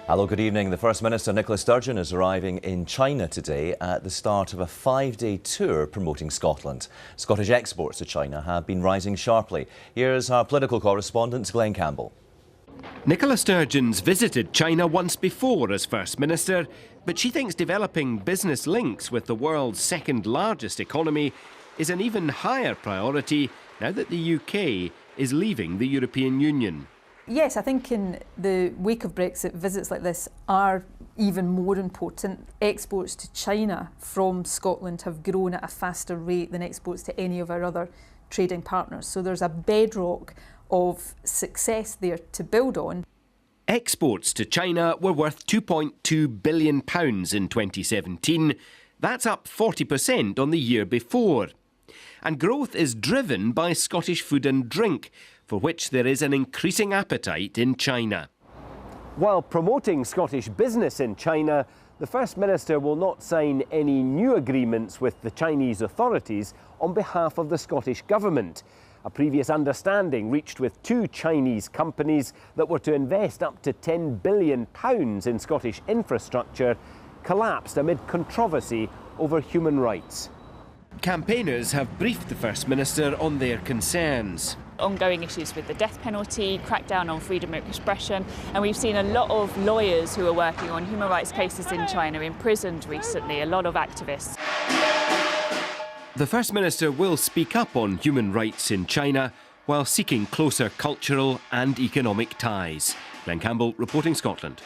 Hello, good evening. The First Minister, Nicola Sturgeon, is arriving in China today at the start of a 5-day tour promoting Scotland. Scottish exports to China have been rising sharply. Here's our political correspondent, Glenn Campbell. Nicola Sturgeon's visited China once before as First Minister, but she thinks developing business links with the world's second largest economy is an even higher priority now that the UK is leaving the European Union. Yes, I think in the wake of Brexit, visits like this are even more important. Exports to China from Scotland have grown at a faster rate than exports to any of our other trading partners. So there's a bedrock of success there to build on. Exports to China were worth £2.2 billion in 2017. That's up 40% on the year before. And growth is driven by Scottish food and drink, for which there is an increasing appetite in China. While promoting Scottish business in China, the First Minister will not sign any new agreements with the Chinese authorities on behalf of the Scottish Government. A previous understanding reached with two Chinese companies that were to invest up to £10 billion in Scottish infrastructure collapsed amid controversy over human rights. Campaigners have briefed the First Minister on their concerns. Ongoing issues with the death penalty, crackdown on freedom of expression, and we've seen a lot of lawyers who are working on human rights cases in China imprisoned recently, a lot of activists. The First Minister will speak up on human rights in China while seeking closer cultural and economic ties. Glenn Campbell, reporting Scotland.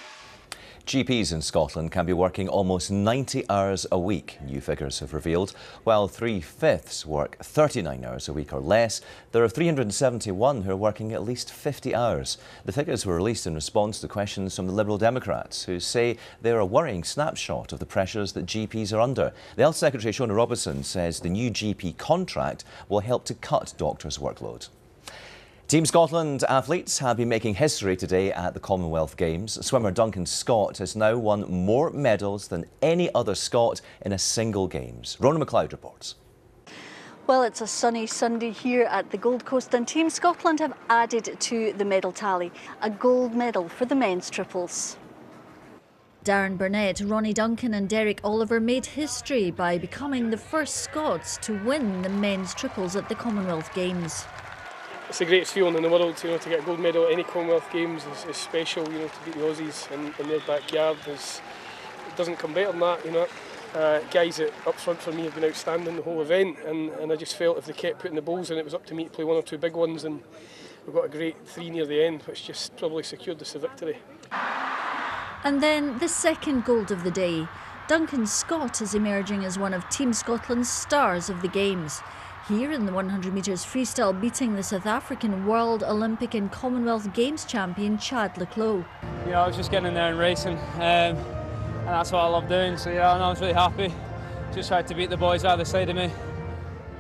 GPs in Scotland can be working almost 90 hours a week, new figures have revealed. While 3/5 work 39 hours a week or less, there are 371 who are working at least 50 hours. The figures were released in response to questions from the Liberal Democrats, who say they're a worrying snapshot of the pressures that GPs are under. The Health Secretary, Shona Robertson, says the new GP contract will help to cut doctors' workload. Team Scotland athletes have been making history today at the Commonwealth Games. Swimmer Duncan Scott has now won more medals than any other Scot in a single Games. Rona McLeod reports. Well, it's a sunny Sunday here at the Gold Coast and Team Scotland have added to the medal tally. A gold medal for the men's triples. Darren Burnett, Ronnie Duncan and Derek Oliver made history by becoming the first Scots to win the men's triples at the Commonwealth Games. It's the greatest feeling in the world, to get a gold medal at any Commonwealth Games is special, to beat the Aussies in their backyard. It doesn't come better than that, Guys up front for me have been outstanding the whole event, and I just felt if they kept putting the balls in, it was up to me to play one or two big ones, and we've got a great three near the end, which just probably secured us the victory. And then the second gold of the day. Duncan Scott is emerging as one of Team Scotland's stars of the Games. Here in the 100 metres freestyle, beating the South African World, Olympic and Commonwealth Games champion Chad le Clos. I was just getting in there and racing, and that's what I love doing. So I was really happy. Just tried to beat the boys either side of me.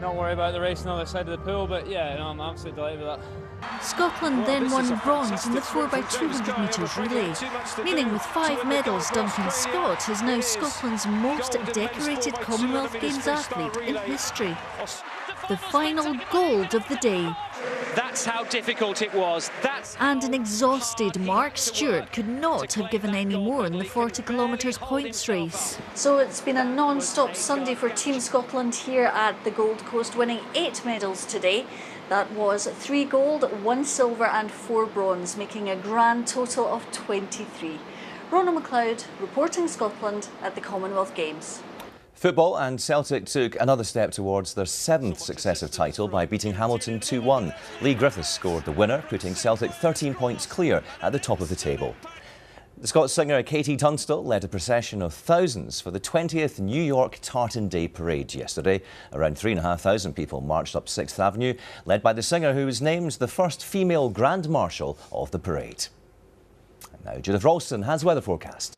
Not worry about the race on the other side of the pool, but I'm absolutely delighted with that. Scotland then won bronze in the 4x200 metres relay, meaning with 5 medals, Duncan Scott is now Scotland's most decorated Commonwealth Games athlete in history. The final gold of the day. That's how difficult it was. And an exhausted Mark Stewart could not have given any more in the 40 kilometres points race. So it's been a non-stop Sunday for Team Scotland here at the Gold Coast, winning 8 medals today. That was 3 gold, 1 silver and 4 bronze, making a grand total of 23. Rona McLeod, reporting Scotland at the Commonwealth Games. Football, and Celtic took another step towards their 7th successive title by beating Hamilton 2-1. Lee Griffiths scored the winner, putting Celtic 13 points clear at the top of the table. The Scots singer Katie Tunstall led a procession of thousands for the 20th New York Tartan Day Parade yesterday. Around 3,500 people marched up 6th Avenue, led by the singer who was named the first female Grand Marshal of the parade. And now Judith Ralston has weather forecast.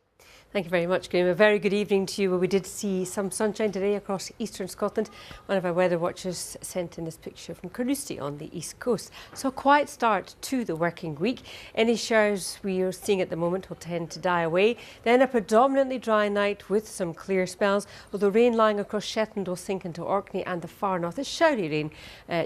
Thank you very much, Graham. A very good evening to you. Well, we did see some sunshine today across eastern Scotland. One of our weather watchers sent in this picture from Carnoustie on the east coast. So a quiet start to the working week. Any showers we are seeing at the moment will tend to die away. Then a predominantly dry night with some clear spells, although rain lying across Shetland will sink into Orkney and the far north. It's showery rain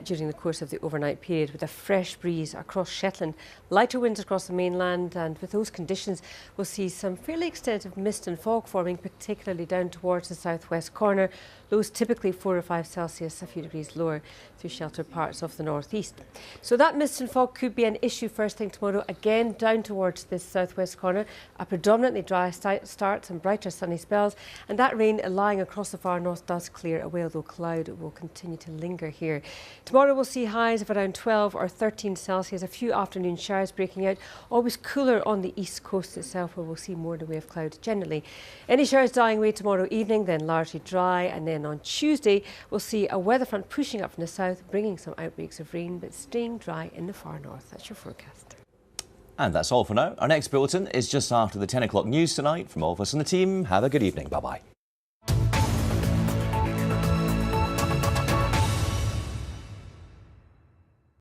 during the course of the overnight period with a fresh breeze across Shetland. Lighter winds across the mainland, and with those conditions we'll see some fairly extensive mist and fog forming, particularly down towards the southwest corner. Lows typically 4 or 5 Celsius, a few degrees lower through sheltered parts of the northeast. So that mist and fog could be an issue first thing tomorrow, again down towards this southwest corner. A predominantly dry start, some brighter sunny spells, and that rain lying across the far north does clear away, although cloud will continue to linger here. Tomorrow we'll see highs of around 12 or 13 Celsius, a few afternoon showers breaking out, always cooler on the east coast itself, where we'll see more in the way of cloud generally. Any showers dying away tomorrow evening, then largely dry, and then on Tuesday we'll see a weather front pushing up from the south, bringing some outbreaks of rain, but staying dry in the far north. That's your forecast. And that's all for now. Our next bulletin is just after the 10 o'clock news tonight. From all of us on the team, have a good evening. Bye-bye.